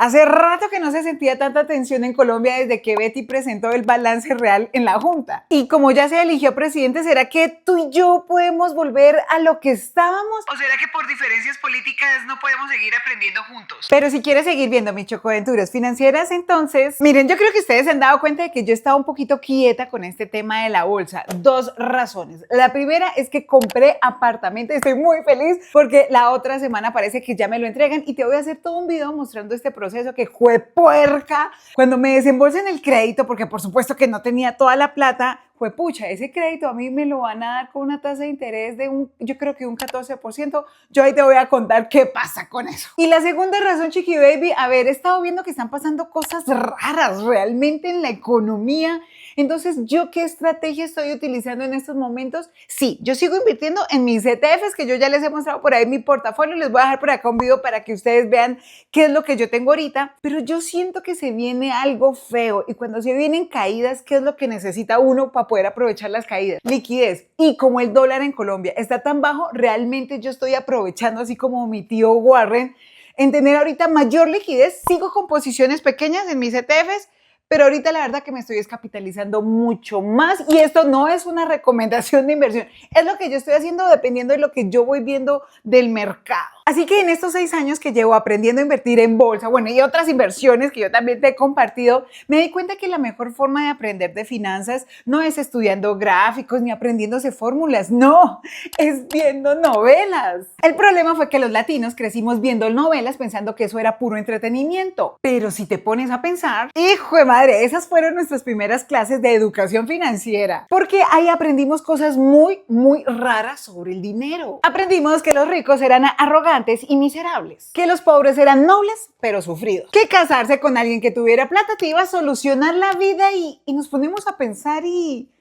Hace rato que no se sentía tanta tensión en Colombia desde que Betty presentó el balance real en la Junta. Y como ya se eligió presidente, ¿será que tú y yo podemos volver a lo que estábamos? ¿O será que por diferencias políticas no podemos seguir aprendiendo juntos? Pero si quieres seguir viendo mis chocoaventuras financieras, entonces, miren, yo creo que ustedes se han dado cuenta de que yo estaba un poquito quieta con este tema de la bolsa. Dos razones. La primera es que compré apartamento y estoy muy feliz porque la otra semana parece que ya me lo entregan y te voy a hacer todo un video mostrando este proceso que fue puerca. Cuando me desembolsen el crédito, porque por supuesto que no tenía toda la plata, fue pucha, ese crédito a mí me lo van a dar con una tasa de interés de yo creo que un 14%. Yo ahí te voy a contar qué pasa con eso. Y la segunda razón, Chiqui Baby, he estado viendo que están pasando cosas raras realmente en la economía. Entonces, ¿yo qué estrategia estoy utilizando en estos momentos? Sí, yo sigo invirtiendo en mis ETFs, que yo ya les he mostrado por ahí mi portafolio. Les voy a dejar por acá un video para que ustedes vean qué es lo que yo tengo ahorita. Pero yo siento que se viene algo feo. Y cuando se vienen caídas, ¿qué es lo que necesita uno para poder aprovechar las caídas? Liquidez. Y como el dólar en Colombia está tan bajo, realmente yo estoy aprovechando, así como mi tío Warren, en tener ahorita mayor liquidez. Sigo con posiciones pequeñas en mis ETFs, pero ahorita la verdad que me estoy descapitalizando mucho más y esto no es una recomendación de inversión, es lo que yo estoy haciendo dependiendo de lo que yo voy viendo del mercado. Así que en estos 6 años que llevo aprendiendo a invertir en bolsa, bueno, y otras inversiones que yo también te he compartido, me di cuenta que la mejor forma de aprender de finanzas no es estudiando gráficos ni aprendiéndose fórmulas, no, es viendo novelas. El problema fue que los latinos crecimos viendo novelas pensando que eso era puro entretenimiento, pero si te pones a pensar, hijo de madre, esas fueron nuestras primeras clases de educación financiera, porque ahí aprendimos cosas muy raras sobre el dinero. Aprendimos que los ricos eran arrogantes y miserables, que los pobres eran nobles pero sufridos, que casarse con alguien que tuviera plata te iba a solucionar la vida y nos ponemos a pensar y...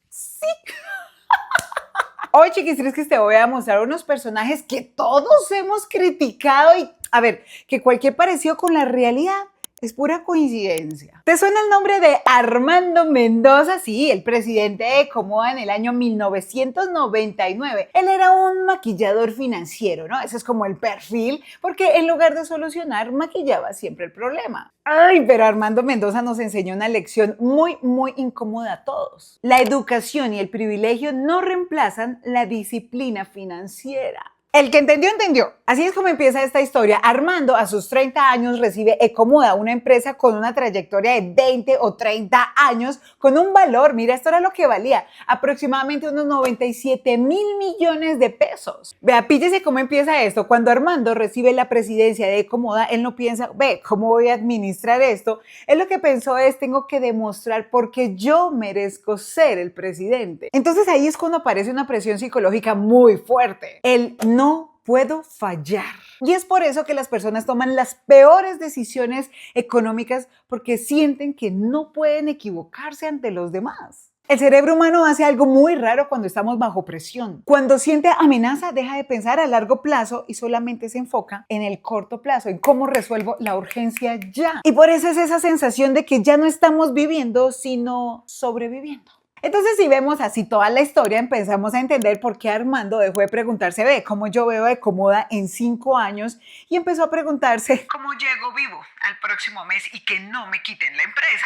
sí. Hoy, chiquistres, que te voy a mostrar unos personajes que todos hemos criticado y, que cualquier parecido con la realidad es pura coincidencia. ¿Te suena el nombre de Armando Mendoza? Sí, el presidente de Ecomoda en el año 1999. Él era un maquillador financiero, ¿no? Ese es como el perfil, porque en lugar de solucionar, maquillaba siempre el problema. Ay, pero Armando Mendoza nos enseñó una lección muy incómoda a todos. La educación y el privilegio no reemplazan la disciplina financiera. El que entendió, entendió. Así es como empieza esta historia. Armando, a sus 30 años, recibe Ecomoda, una empresa con una trayectoria de 20 o 30 años, con un valor, mira, esto era lo que valía, aproximadamente unos 97.000 millones de pesos. Vea, píllese cómo empieza esto. Cuando Armando recibe la presidencia de Ecomoda, él no piensa, ¿cómo voy a administrar esto? Él lo que pensó es, tengo que demostrar por qué yo merezco ser el presidente. Entonces ahí es cuando aparece una presión psicológica muy fuerte. Él no puedo fallar. Y es por eso que las personas toman las peores decisiones económicas porque sienten que no pueden equivocarse ante los demás. El cerebro humano hace algo muy raro cuando estamos bajo presión. Cuando siente amenaza, deja de pensar a largo plazo y solamente se enfoca en el corto plazo, en cómo resuelvo la urgencia ya. Y por eso es esa sensación de que ya no estamos viviendo, sino sobreviviendo. Entonces, si vemos así toda la historia, empezamos a entender por qué Armando dejó de preguntarse, ¿cómo yo veo Ecomoda en 5 años? Y empezó a preguntarse, ¿cómo llego vivo al próximo mes y que no me quiten la empresa?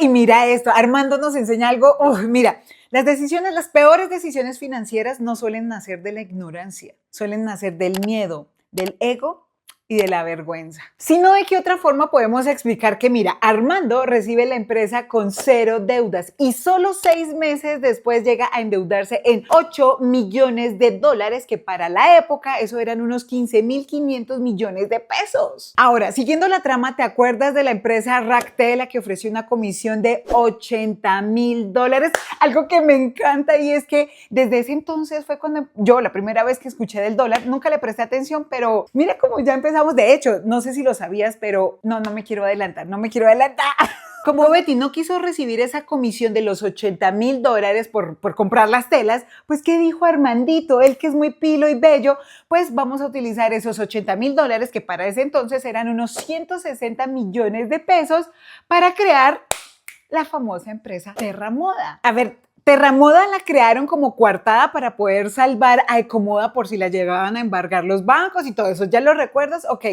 Y mira esto, Armando nos enseña algo, mira, las peores decisiones financieras no suelen nacer de la ignorancia, suelen nacer del miedo, del ego y de la vergüenza. Si no, ¿de qué otra forma podemos explicar que, mira, Armando recibe la empresa con 0 deudas y solo 6 meses después llega a endeudarse en $8 millones, que para la época eso eran unos 15.500 millones de pesos. Ahora, siguiendo la trama, ¿te acuerdas de la empresa Ractel, la que ofreció una comisión de $80.000? Algo que me encanta y es que desde ese entonces fue cuando yo, la primera vez que escuché del dólar, nunca le presté atención, pero mira cómo ya empezamos. De hecho, no sé si lo sabías, pero no me quiero adelantar. Como Betty no quiso recibir esa comisión de los $80.000 por comprar las telas, pues ¿qué dijo Armandito? Él que es muy pilo y bello, pues vamos a utilizar esos $80.000, que para ese entonces eran unos 160 millones de pesos, para crear la famosa empresa Terramoda. Terramoda la crearon como coartada para poder salvar a Ecomoda por si la llegaban a embargar los bancos y todo eso. ¿Ya lo recuerdas? Ok,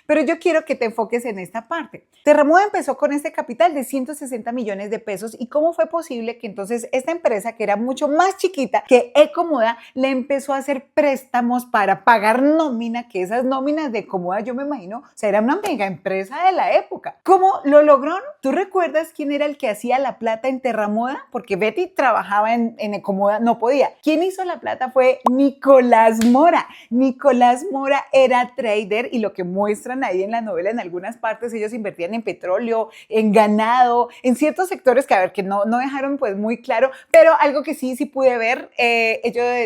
pero yo quiero que te enfoques en esta parte. Terramoda empezó con este capital de 160 millones de pesos y cómo fue posible que entonces esta empresa, que era mucho más chiquita que Ecomoda, le empezó a hacer préstamos para pagar nómina, que esas nóminas de Ecomoda, yo me imagino, o sea, era una mega empresa de la época. ¿Cómo lo logró? ¿Tú recuerdas quién era el que hacía la plata en Terramoda? Porque Betty trabajaba en Ecomoda, no podía. ¿Quién hizo la plata? Fue Nicolás Mora. Nicolás Mora era trader y lo que muestran ahí en la novela, en algunas partes, ellos invertían en petróleo, en ganado, en ciertos sectores que, a ver, que no dejaron pues muy claro, pero algo que sí pude ver,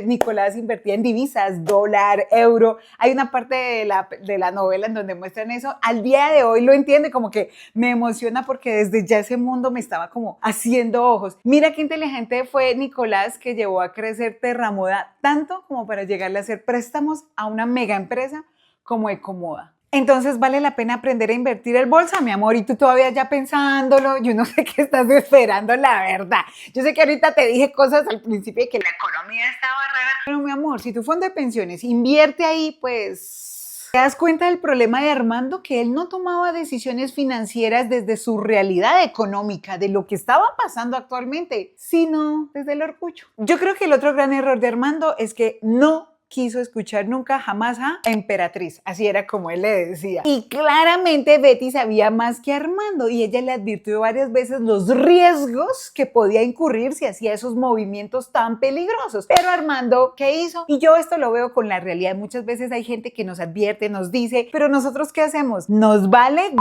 Nicolás invertía en divisas, dólar, euro. Hay una parte de la novela en donde muestran eso. Al día de hoy lo entiende, como que me emociona porque desde ya ese mundo me estaba como haciendo ojos. Mira qué inteligente fue Nicolás, que llevó a crecer Terramoda tanto como para llegarle a hacer préstamos a una mega empresa como Ecomoda. Entonces vale la pena aprender a invertir el bolsa, mi amor, y tú todavía ya pensándolo, yo no sé qué estás esperando, la verdad. Yo sé que ahorita te dije cosas al principio de que la economía estaba rara, pero mi amor, si tu fondo de pensiones invierte ahí, pues te das cuenta del problema de Armando, que él no tomaba decisiones financieras desde su realidad económica, de lo que estaba pasando actualmente, sino desde el orgullo. Yo creo que el otro gran error de Armando es que no quiso escuchar nunca jamás a Emperatriz, así era como él le decía. Y claramente Betty sabía más que Armando y ella le advirtió varias veces los riesgos que podía incurrir si hacía esos movimientos tan peligrosos. Pero Armando, ¿qué hizo? Y yo esto lo veo con la realidad. Muchas veces hay gente que nos advierte, nos dice, pero nosotros ¿qué hacemos? Nos vale.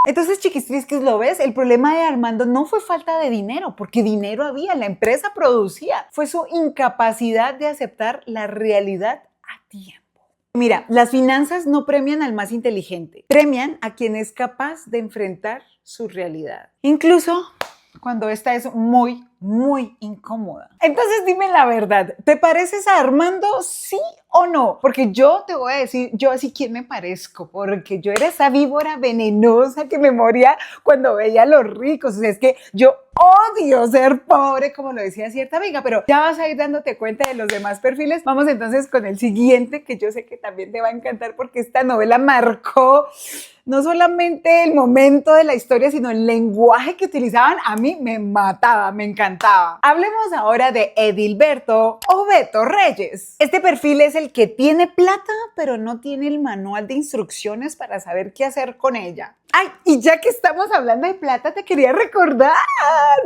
Entonces, chiquistrisquis, ¿lo ves? El problema de Armando no fue falta de dinero, porque dinero había, la empresa producía. Fue su incapacidad de aceptar la realidad a tiempo. Mira, las finanzas no premian al más inteligente, premian a quien es capaz de enfrentar su realidad. Incluso cuando esta es muy incómoda. Entonces dime la verdad, ¿te pareces a Armando, sí o no? Porque yo te voy a decir, yo así quién me parezco, porque yo era esa víbora venenosa que me moría cuando veía a los ricos. O sea, es que yo odio ser pobre, como lo decía cierta amiga, pero ya vas a ir dándote cuenta de los demás perfiles. Vamos entonces con el siguiente, que yo sé que también te va a encantar porque esta novela marcó no solamente el momento de la historia, sino el lenguaje que utilizaban. A mí me mataba, me encantaba. Hablemos ahora de Edilberto o Beto Reyes. Este perfil es el que tiene plata, pero no tiene el manual de instrucciones para saber qué hacer con ella. Ay, y ya que estamos hablando de plata, te quería recordar.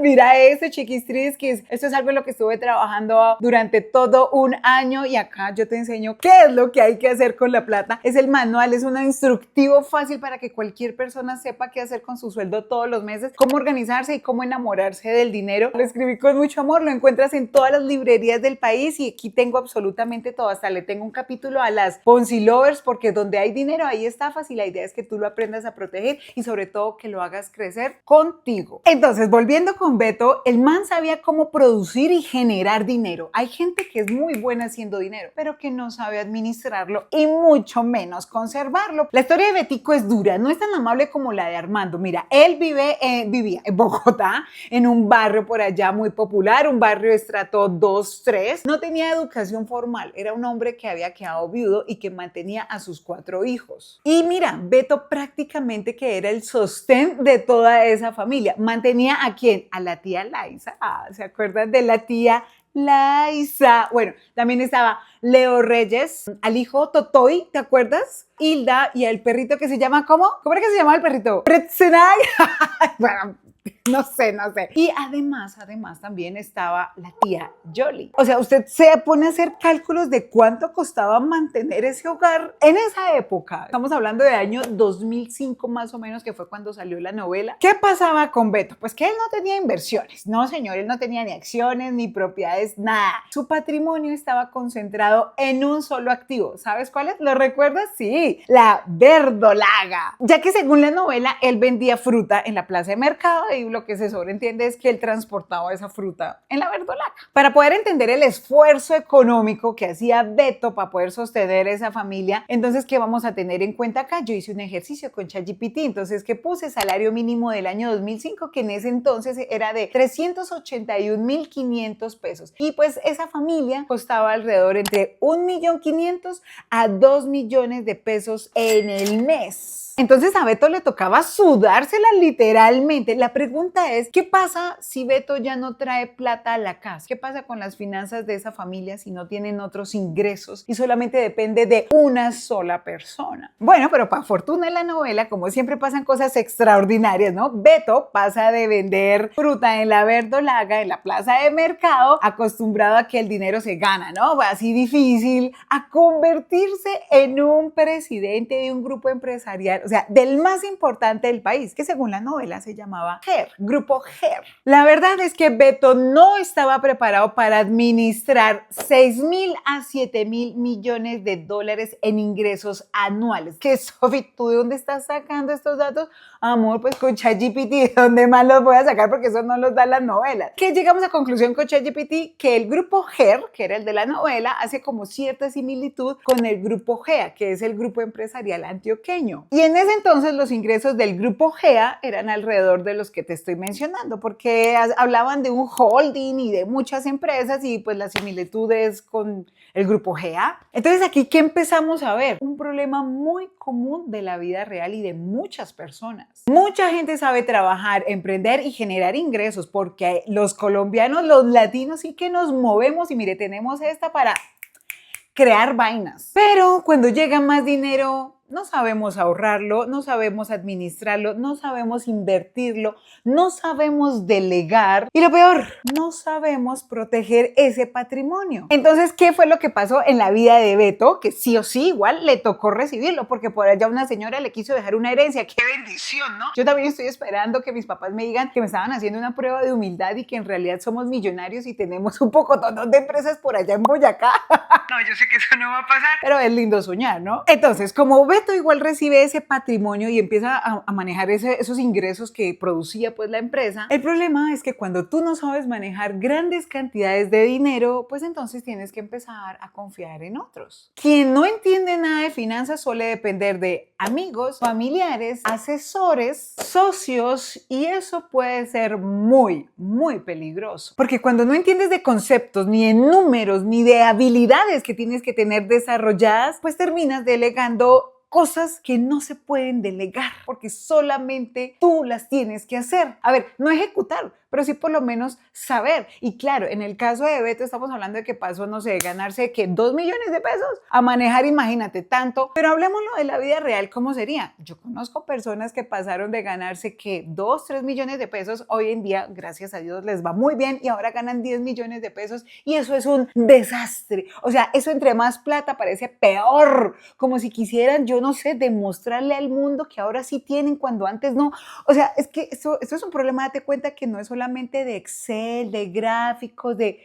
Mira ese chiquistrisquis. Esto es algo en lo que estuve trabajando durante todo un año y acá yo te enseño qué es lo que hay que hacer con la plata. Es el manual, es un instructivo fácil para que cualquier persona sepa qué hacer con su sueldo todos los meses, cómo organizarse y cómo enamorarse del dinero. Lo escribí con mucho amor, lo encuentras en todas las librerías del país y aquí tengo absolutamente todo. Hasta le tengo un capítulo a las Ponzi Lovers porque donde hay dinero hay estafas y la idea es que tú lo aprendas a proteger y sobre todo que lo hagas crecer contigo. Entonces, volviendo con Beto, el man sabía cómo producir y generar dinero. Hay gente que es muy buena haciendo dinero, pero que no sabe administrarlo y mucho menos conservarlo. La historia de Betico es dura, no es tan amable como la de Armando. Mira, él vivía en Bogotá, en un barrio por allá muy popular, un barrio de estrato 2, 3. No tenía educación formal, era un hombre que había quedado viudo y que mantenía a sus 4 hijos. Y mira, Beto prácticamente que era el sostén de toda esa familia. ¿Mantenía a quién? A la tía Laisa. ¿Se acuerdan de la tía Laisa? Bueno, también estaba Leo Reyes, al hijo Totoy, ¿te acuerdas? Hilda y el perrito que se llama, ¿cómo? ¿Cómo era que se llamaba el perrito? Pretzenay. Bueno, no sé. Y además también estaba la tía Yoli. O sea, usted se pone a hacer cálculos de cuánto costaba mantener ese hogar en esa época. Estamos hablando de año 2005 más o menos, que fue cuando salió la novela. ¿Qué pasaba con Beto? Pues que él no tenía inversiones. No, señor, él no tenía ni acciones, ni propiedades, nada. Su patrimonio estaba concentrado en un solo activo. ¿Sabes cuál es? ¿Lo recuerdas? Sí, la verdolaga. Ya que según la novela, él vendía fruta en la plaza de mercado y lo que se sobreentiende es que él transportaba esa fruta en la verdolaga. Para poder entender el esfuerzo económico que hacía Beto para poder sostener esa familia, entonces, ¿qué vamos a tener en cuenta acá? Yo hice un ejercicio con ChatGPT, entonces, ¿qué puse? Salario mínimo del año 2005, que en ese entonces era de 381.500 pesos. Y pues esa familia costaba alrededor entre 1.500.000 a 2 millones de pesos en el mes. Entonces a Beto le tocaba sudársela literalmente. La pregunta es, ¿qué pasa si Beto ya no trae plata a la casa? ¿Qué pasa con las finanzas de esa familia si no tienen otros ingresos y solamente depende de una sola persona? Bueno, pero para fortuna en la novela, como siempre pasan cosas extraordinarias, ¿no? Beto pasa de vender fruta en la verdolaga, en la plaza de mercado, acostumbrado a que el dinero se gana, ¿no? Así difícil, a convertirse en un presidente de un grupo empresarial, o sea, del más importante del país, que según la novela se llamaba GER, Grupo GER. La verdad es que Beto no estaba preparado para administrar 6.000 a 7.000 millones de dólares en ingresos anuales. ¿Qué, Sofi, tú de dónde estás sacando estos datos? Amor, pues con ChatGPT, ¿dónde más los voy a sacar? Porque eso no los dan las novelas. ¿Qué llegamos a conclusión con ChatGPT? Que el grupo GER, que era el de la novela, hace como cierta similitud con el grupo GEA, que es el grupo empresarial antioqueño. Y en ese entonces los ingresos del grupo GEA eran alrededor de los que te estoy mencionando, porque hablaban de un holding y de muchas empresas y pues la similitud es con el grupo GEA. Entonces aquí, ¿qué empezamos a ver? Un problema muy común de la vida real y de muchas personas. Mucha gente sabe trabajar, emprender y generar ingresos porque los colombianos, los latinos sí que nos movemos y mire, tenemos esta para crear vainas. Pero cuando llega más dinero, no sabemos ahorrarlo, no sabemos administrarlo, no sabemos invertirlo, no sabemos delegar y lo peor, no sabemos proteger ese patrimonio. Entonces, ¿qué fue lo que pasó en la vida de Beto? Que sí o sí igual le tocó recibirlo porque por allá una señora le quiso dejar una herencia. ¡Qué bendición!, ¿no? Yo también estoy esperando que mis papás me digan que me estaban haciendo una prueba de humildad y que en realidad somos millonarios y tenemos un pocotón de empresas por allá en Boyacá. No, yo sé que eso no va a pasar. Pero es lindo soñar, ¿no? Entonces, como Beto igual recibe ese patrimonio y empieza a manejar esos ingresos que producía pues la empresa, el problema es que cuando tú no sabes manejar grandes cantidades de dinero, pues entonces tienes que empezar a confiar en otros. Quien no entiende nada de finanzas suele depender de amigos, familiares, asesores, socios, y eso puede ser muy, muy peligroso. Porque cuando no entiendes de conceptos, ni de números, ni de habilidades que tienes que tener desarrolladas, pues terminas delegando cosas que no se pueden delegar porque solamente tú las tienes que hacer. A ver, no ejecutar, pero sí por lo menos saber. Y claro, en el caso de Beto estamos hablando de que pasó, no sé, de ganarse que 2 millones de pesos a manejar, imagínate tanto. Pero hablemoslo de la vida real, ¿cómo sería? Yo conozco personas que pasaron de ganarse que 2, 3 millones de pesos. Hoy en día, gracias a Dios, les va muy bien y ahora ganan 10 millones de pesos y eso es un desastre. O sea, eso entre más plata parece peor, como si quisieran, yo no sé, demostrarle al mundo que ahora sí tienen cuando antes no. O sea, es que eso es un problema. Date cuenta que no es solamente de Excel, de gráficos, de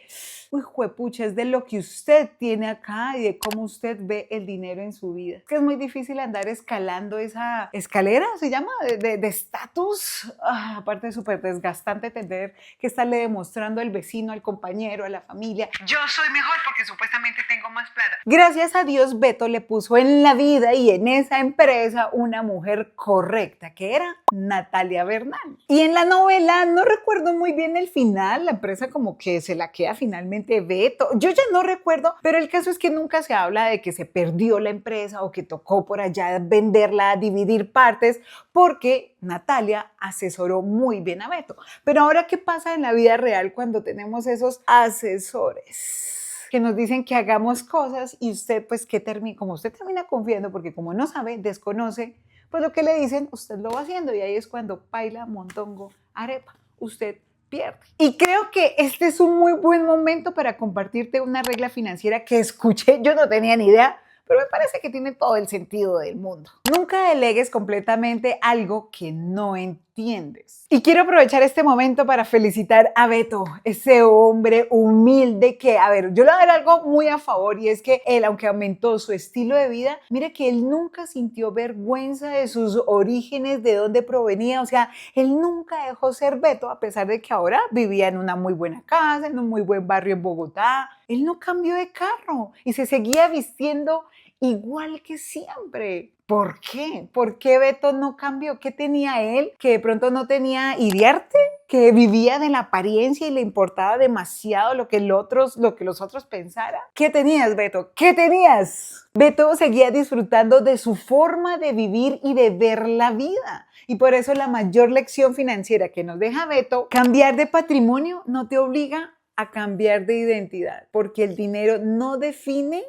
uy, juepucha, es de lo que usted tiene acá y de cómo usted ve el dinero en su vida. Es que es muy difícil andar escalando esa escalera, se llama, de estatus. Aparte es súper desgastante tener que estarle demostrando al vecino, al compañero, a la familia. Yo soy mejor porque supuestamente tengo más plata. Gracias a Dios, Beto le puso en la vida y en esa empresa una mujer correcta, que era Natalia Bernal. Y en la novela, no recuerdo muy bien el final, la empresa como que se la queda finalmente Beto. Yo ya no recuerdo, pero el caso es que nunca se habla de que se perdió la empresa o que tocó por allá venderla, dividir partes, porque Natalia asesoró muy bien a Beto. Pero ahora, ¿qué pasa en la vida real cuando tenemos esos asesores que nos dicen que hagamos cosas y usted, pues, como usted termina confiando, porque como no sabe, desconoce, pues lo que le dicen, usted lo va haciendo y ahí es cuando paila, mondongo, arepa, usted pierde. Y creo que este es un muy buen momento para compartirte una regla financiera que escuché, yo no tenía ni idea, pero me parece que tiene todo el sentido del mundo. Nunca delegues completamente algo que no entiendes. Y quiero aprovechar este momento para felicitar a Beto, ese hombre humilde que, a ver, yo le voy a dar algo muy a favor y es que él, aunque aumentó su estilo de vida, mire que él nunca sintió vergüenza de sus orígenes, de dónde provenía, o sea, él nunca dejó ser Beto, a pesar de que ahora vivía en una muy buena casa, en un muy buen barrio en Bogotá. Él no cambió de carro y se seguía vistiendo igual que siempre. ¿Por qué? ¿Por qué Beto no cambió? ¿Qué tenía él que de pronto no tenía Iriarte? Que vivía de la apariencia y le importaba demasiado lo que los otros pensaran. ¿Qué tenías, Beto? ¿Qué tenías? Beto seguía disfrutando de su forma de vivir y de ver la vida. Y por eso la mayor lección financiera que nos deja Beto, cambiar de patrimonio no te obliga a cambiar de identidad, porque el dinero no define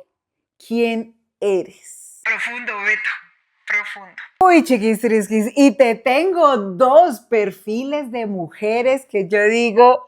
quién eres. Profundo, Beto, profundo. Uy, chiquis, trisquis, y te tengo dos perfiles de mujeres que yo digo,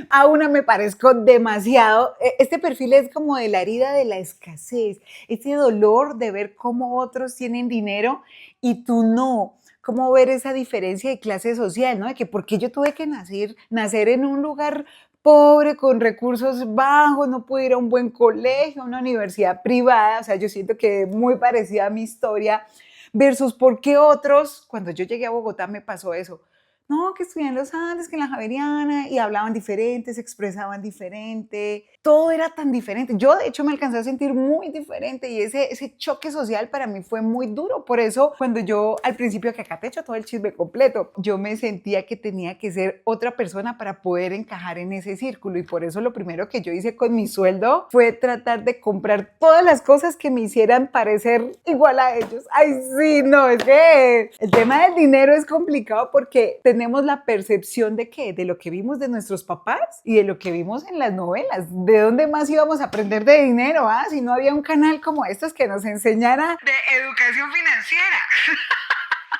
a una me parezco demasiado. Este perfil es como de la herida de la escasez, ese dolor de ver cómo otros tienen dinero y tú no. Cómo ver esa diferencia de clase social, ¿no? De que por qué yo tuve que nacer en un lugar pobre, con recursos bajos, no pude ir a un buen colegio, a una universidad privada. O sea, yo siento que es muy parecida a mi historia versus por qué otros, cuando yo llegué a Bogotá me pasó eso. No, que estudié en los Andes, que en la Javeriana, y hablaban diferente, se expresaban diferente, todo era tan diferente. Yo, de hecho, me alcancé a sentir muy diferente y ese choque social para mí fue muy duro. Por eso, cuando yo, al principio, que acá te echo todo el chisme completo, yo me sentía que tenía que ser otra persona para poder encajar en ese círculo y por eso lo primero que yo hice con mi sueldo fue tratar de comprar todas las cosas que me hicieran parecer igual a ellos. Ay, sí, no, es que el tema del dinero es complicado porque tenemos la percepción de ¿qué? De lo que vimos de nuestros papás y de lo que vimos en las novelas. ¿De dónde más íbamos a aprender de dinero? Si no había un canal como estos que nos enseñara De educación financiera.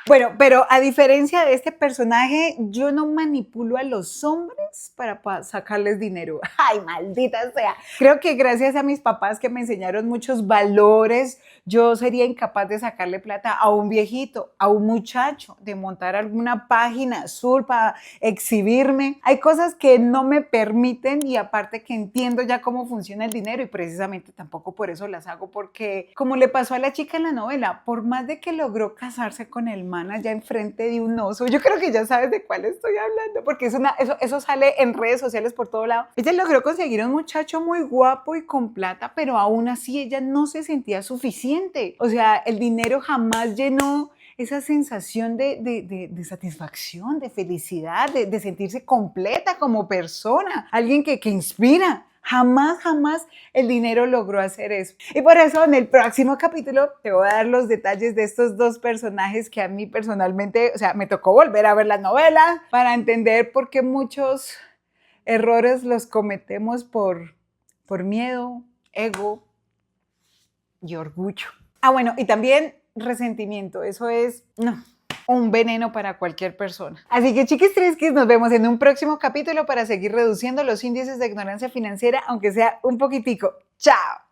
Bueno, pero a diferencia de este personaje, yo no manipulo a los hombres para sacarles dinero. Ay, maldita sea. Creo que gracias a mis papás que me enseñaron muchos valores, yo sería incapaz de sacarle plata a un viejito, a un muchacho, de montar alguna página azul para exhibirme. Hay cosas que no me permiten y aparte que entiendo ya cómo funciona el dinero y precisamente tampoco por eso las hago porque como le pasó a la chica en la novela, por más de que logró casarse con el man allá enfrente de un oso, yo creo que ya sabes de cuál estoy hablando porque eso sale en redes sociales por todo lado. Ella logró conseguir un muchacho muy guapo y con plata, pero aún así ella no se sentía suficiente. O sea, el dinero jamás llenó esa sensación de satisfacción, de felicidad, de sentirse completa como persona, alguien que inspira. Jamás el dinero logró hacer eso. Y por eso en el próximo capítulo te voy a dar los detalles de estos dos personajes que a mí personalmente, o sea, me tocó volver a ver la novela para entender por qué muchos errores los cometemos por miedo, ego y orgullo. Bueno, y también resentimiento. Eso es un veneno para cualquier persona. Así que chiquis trisquis, nos vemos en un próximo capítulo para seguir reduciendo los índices de ignorancia financiera, aunque sea un poquitico. ¡Chao!